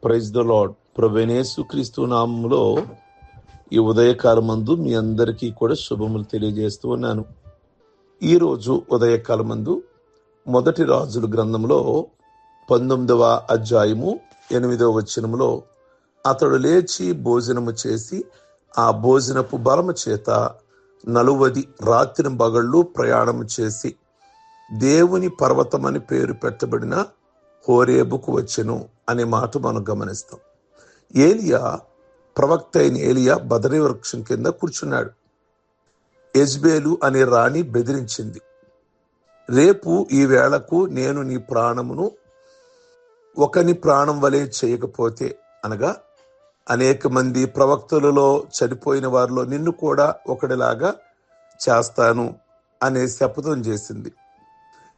Praise the lord. ప్రభువైన యేసుక్రీస్తు నామములో ఈ ఉదయకాలమందు మీ అందరికీ కూడా శుభములు తెలియజేస్తూ ఉన్నాను. ఈరోజు ఉదయకాలమందు మొదటి రాజుల గ్రంథంలో 19వ అధ్యాయము 8వ వచనములో, అతడు లేచి భోజనము చేసి ఆ భోజనపు బలము చేత 40 రాత్రి పగళ్ళు ప్రయాణము చేసి దేవుని పర్వతమని పేరు పెట్టబడిన హోరేబుకు వచ్చెను అనే మాట మనం గమనిస్తాం. ఏలియా, ప్రవక్త అయిన ఏలియా బదరీ వృక్షం కింద కూర్చున్నాడు. యెజబెలు అనే రాణి బెదిరించింది, రేపు ఈ వేళకు నేను నీ ప్రాణమును ఒకని ప్రాణం వలె చేయకపోతే, అనగా అనేక మంది ప్రవక్తలలో చనిపోయిన వారిలో నిన్ను కూడా ఒకడిలాగా చేస్తాను అనే శపథం చేసింది.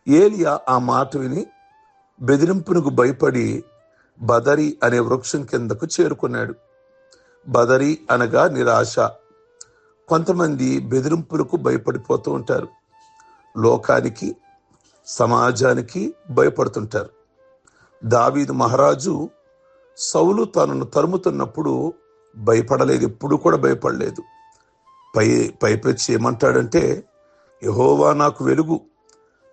ఏలియా ఆ మాట విని బెదిరింపునకు భయపడి బదరి అనే వృక్షం కిందకు చేరుకున్నాడు. బదరి అనగా నిరాశ. కొంతమంది బెదిరింపులకు భయపడిపోతూ ఉంటారు, లోకానికి, సమాజానికి భయపడుతుంటారు. దావీదు మహారాజు సౌలు తనను తరుముతున్నప్పుడు భయపడలేదు, ఎప్పుడు కూడా భయపడలేదు. పైపెచ్చి ఏమంటాడంటే, యెహోవా నాకు వెలుగు,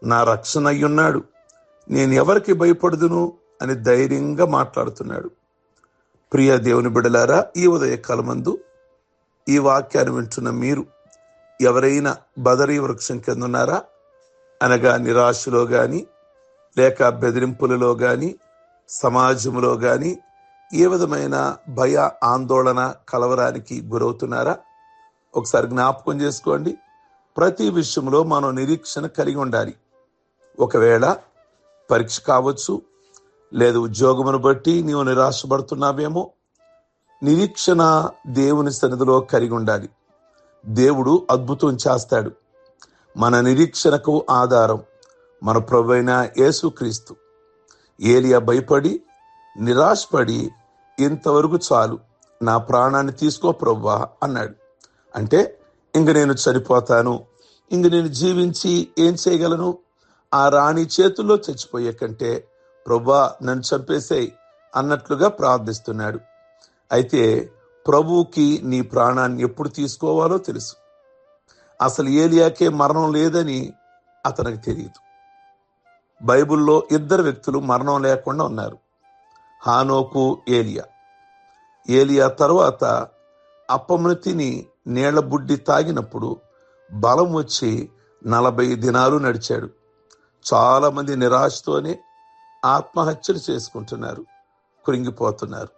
నా రక్షణ అయ్యున్నాడు, నేను ఎవరికి భయపడుదును అని ధైర్యంగా మాట్లాడుతున్నాడు. ప్రియ దేవుని బిడ్డలారా, ఈ ఉదయకాలమందు ఈ వాక్యాన్ని వింటున్న మీరు ఎవరైనా బదరీ వృక్షం కింద ఉన్నారా? అనగా నిరాశలో కానీ, లేక బెదిరింపులలో కానీ, సమాజంలో కానీ ఏ విధమైన భయ, ఆందోళన, కలవరానికి గురవుతున్నారా? ఒకసారి జ్ఞాపకం చేసుకోండి. ప్రతి విషయంలో మనం నిరీక్షణ కలిగి ఉండాలి. ఒకవేళ పరీక్ష కావచ్చు, లేదు ఉద్యోగమును బట్టి నీవు నిరాశపడుతున్నావేమో, నిరీక్షణ దేవుని సన్నిధిలో కలిగి ఉండాలి. దేవుడు అద్భుతం చేస్తాడు. మన నిరీక్షణకు ఆధారం మన ప్రభువైన యేసుక్రీస్తు. ఏలియా భయపడి, నిరాశపడి, ఇంతవరకు చాలు, నా ప్రాణాన్ని తీసుకో ప్రభువా అన్నాడు. అంటే ఇంక నేను చనిపోతాను, ఇంక నేను జీవించి ఏం చేయగలను, ఆ రాణి చేతుల్లో చచ్చిపోయే కంటే ప్రభువా నన్ను చంపేసేయ్ అన్నట్లుగా ప్రార్థిస్తున్నాడు. అయితే ప్రభువుకి నీ ప్రాణాన్ని ఎప్పుడు తీసుకోవాలో తెలుసు. అసలు ఏలియాకే మరణం లేదని అతనికి తెలియదు. బైబిల్లో 2 వ్యక్తులు మరణం లేకుండా ఉన్నారు, హానోకు, ఏలియా. ఏలియా తరువాత అప్పమును తిని నీళ్ల బుడ్డి తాగినప్పుడు బలం వచ్చి 40 దినాలు నడిచాడు. చాలా మంది నిరాశతోనే ఆత్మహత్యలు చేసుకుంటున్నారు, కృంగిపోతున్నారు.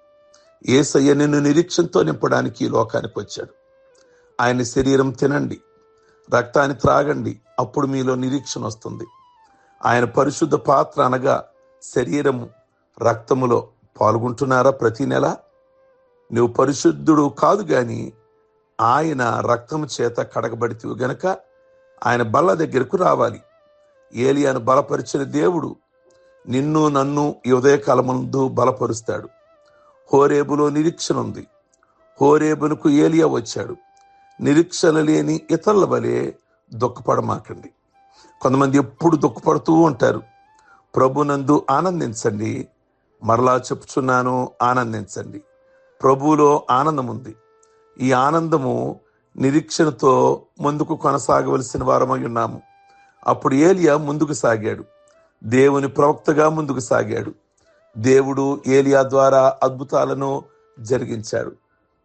యేసయ్య నిన్ను నిరీక్షణతో నింపడానికి ఈ లోకానికి వచ్చాడు. ఆయన శరీరం తినండి, రక్తాన్ని త్రాగండి, అప్పుడు మీలో నిరీక్షణ వస్తుంది. ఆయన పరిశుద్ధ పాత్ర అనగా శరీరము, రక్తములో పాల్గొంటున్నారా? ప్రతి నెల నువ్వు పరిశుద్ధుడు కాదు గాని ఆయన రక్తము చేత కడగబడితివి గనక ఆయన బల్ల దగ్గరకు రావాలి. ఏలియాను బలపరిచిన దేవుడు నిన్ను, నన్ను ఈ ఉదయకాలమందు బలపరుస్తాడు. హోరేబులో నిరీక్షణ ఉంది. హోరేబునకు ఏలియా వచ్చాడు. నిరీక్షణ లేని ఇతరుల వలె దుఃఖపడమాకండి. కొంతమంది ఎప్పుడు దుఃఖపడుతూ ఉంటారు. ప్రభునందు ఆనందించండి. మరలా చెప్పుచున్నాను, ఆనందించండి. ప్రభువులో ఆనందం ఉంది. ఈ ఆనందము నిరీక్షణతో ముందుకు కొనసాగవలసిన వారమై ఉన్నాము. అప్పుడు ఏలియా ముందుకు సాగాడు, దేవుని ప్రవక్తగా ముందుకు సాగాడు. దేవుడు ఏలియా ద్వారా అద్భుతాలను జరిగించాడు.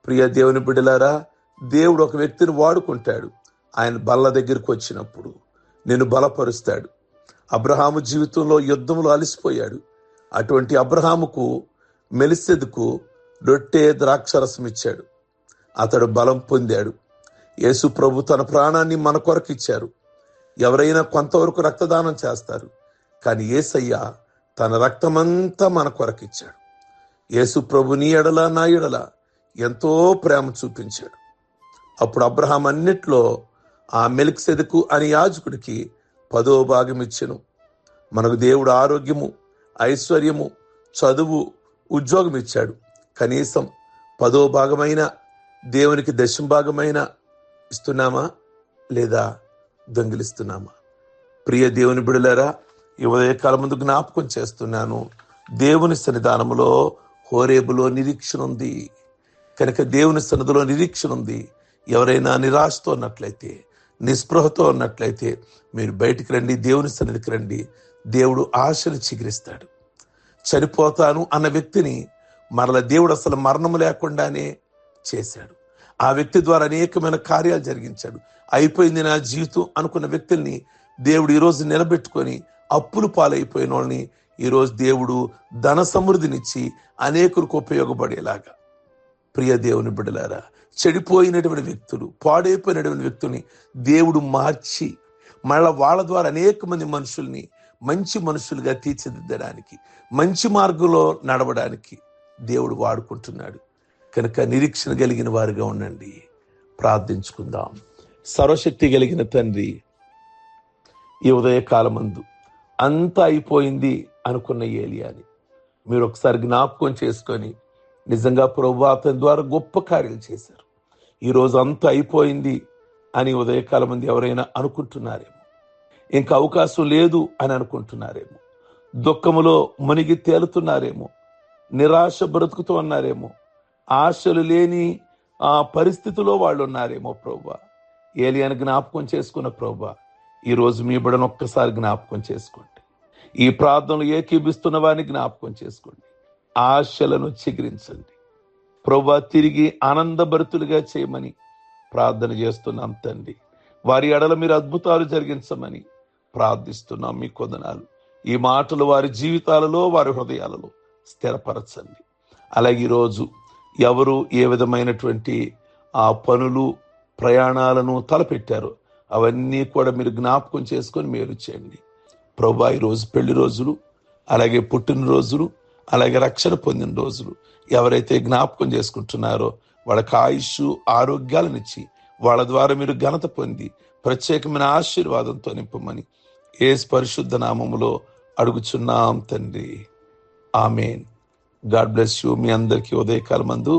ప్రియ దేవుని బిడ్డలారా, దేవుడు ఒక వ్యక్తిని వాడుకుంటాడు. ఆయన బల్ల దగ్గరకు వచ్చినప్పుడు నిన్ను బలపరుస్తాడు. అబ్రహాము జీవితంలో యుద్ధంలో అలసిపోయాడు. అటువంటి అబ్రహాముకు మెలిసెదుకు రొట్టె, ద్రాక్షరసం ఇచ్చాడు. అతడు బలం పొందాడు. యేసు ప్రభు తన ప్రాణాన్ని మన కొరకు ఇచ్చారు. ఎవరైనా కొంతవరకు రక్తదానం చేస్తారు, కానీ యేసయ్య తన రక్తమంతా మన కొరకిచ్చాడు. యేసు ప్రభు నీ ఎడల, నా ఎడల ఎంతో ప్రేమ చూపించాడు. అప్పుడు అబ్రహాం అన్నిట్లో ఆ మెలికిసెదెకు అనే యాజకుడికి 10వ భాగం ఇచ్చెను. మనకు దేవుడు ఆరోగ్యము, ఐశ్వర్యము, చదువు, ఉద్యోగం ఇచ్చాడు. కనీసం 10వ భాగమైన, దేవునికి 10వ భాగమైన ఇస్తున్నామా లేదా దొంగిలిస్తున్నామా? ప్రియ దేవుని బిడ్డలారా, ఈ ఉదయకాలం ముందు జ్ఞాపకం చేస్తున్నాను, దేవుని సన్నిధానములో హోరేబులో నిరీక్షణ ఉంది కనుక దేవుని సన్నిధిలో నిరీక్షణ ఉంది. ఎవరైనా నిరాశతో ఉన్నట్లయితే, నిస్పృహతో ఉన్నట్లయితే మీరు బయటికి రండి, దేవుని సన్నిధికి రండి. దేవుడు ఆశను చిగురిస్తాడు. చనిపోతాను అన్న వ్యక్తిని మరల దేవుడు అసలు మరణము లేకుండానే చేశాడు. ఆ వ్యక్తి ద్వారా అనేకమైన కార్యాలు జరిగించాడు. అయిపోయింది నా జీవితం అనుకున్న వ్యక్తుల్ని దేవుడు ఈరోజు నిలబెట్టుకొని అప్పులు పాలైపోయిన వాళ్ళని ఈరోజు దేవుడు ధన సమృద్ధినిచ్చి అనేకులకు ఉపయోగపడేలాగా. ప్రియ దేవుని బిడ్డలారా, చెడిపోయినటువంటి వ్యక్తులు, పాడైపోయినటువంటి వ్యక్తుల్ని దేవుడు మార్చి మళ్ళా వాళ్ళ ద్వారా అనేక మంది మనుషుల్ని మంచి మనుషులుగా తీర్చిదిద్దడానికి, మంచి మార్గంలో నడవడానికి దేవుడు వాడుకుంటున్నాడు. కనుక నిరీక్షణ కలిగిన వారుగా ఉండండి. ప్రార్థించుకుందాం. సర్వశక్తి కలిగిన తండ్రి, ఈ ఉదయకాలమందు అంతా అయిపోయింది అనుకున్న ఏలియాని మీరు ఒకసారి జ్ఞాపకం చేసుకొని నిజంగా ప్రభువా అతని ద్వారా గొప్ప కార్యాలు చేశారు. ఈరోజు అంతా అయిపోయింది అని ఉదయకాలం మంది ఎవరైనా అనుకుంటున్నారేమో, ఇంకా అవకాశం లేదు అని అనుకుంటున్నారేమో, దుఃఖములో మునిగి తేలుతున్నారేమో, నిరాశ బ్రతుకుతూ ఉన్నారేమో, ఆశలు లేని ఆ పరిస్థితిలో వాళ్ళు ఉన్నారేమో. ప్రభువా, ఏలియాని జ్ఞాపకం చేసుకున్న ప్రభువా, ఈరోజు మీ బిడ్డను ఒక్కసారి జ్ఞాపకం చేసుకోండి. ఈ ప్రార్థనలు ఏకీభిస్తున్న వారిని జ్ఞాపకం చేసుకోండి. ఆశలను చిగురించండి ప్రభువా, తిరిగి ఆనందభరితులుగా చేయమని ప్రార్థన చేస్తున్నాం తండ్రి. వారి ఎడల మీరు అద్భుతాలు జరిగించమని ప్రార్థిస్తున్నాం. మీ కొందనాలు ఈ మాటలు వారి జీవితాలలో, వారి హృదయాలలో స్థిరపరచండి. అలాగే ఈరోజు ఎవరు ఏ విధమైనటువంటి ఆ పనులు, ప్రయాణాలను తలపెట్టారో అవన్నీ కూడా మీరు జ్ఞాపకం చేసుకొని మేలు చేయండి ప్రభువా. ఈరోజు పెళ్లి రోజులు, అలాగే పుట్టినరోజులు, అలాగే రక్షణ పొందిన రోజులు ఎవరైతే జ్ఞాపకం చేసుకుంటున్నారో వాళ్ళకి ఆయుష్, ఆరోగ్యాలనిచ్చి వాళ్ళ ద్వారా మీరు ఘనత పొంది ప్రత్యేకమైన ఆశీర్వాదంతో నింపమని యేసు పరిశుద్ధ నామములో అడుగుచున్నాం తండ్రి. ఆమేన్. God bless you. మీ అందరికీ ఉదయకాలం మందు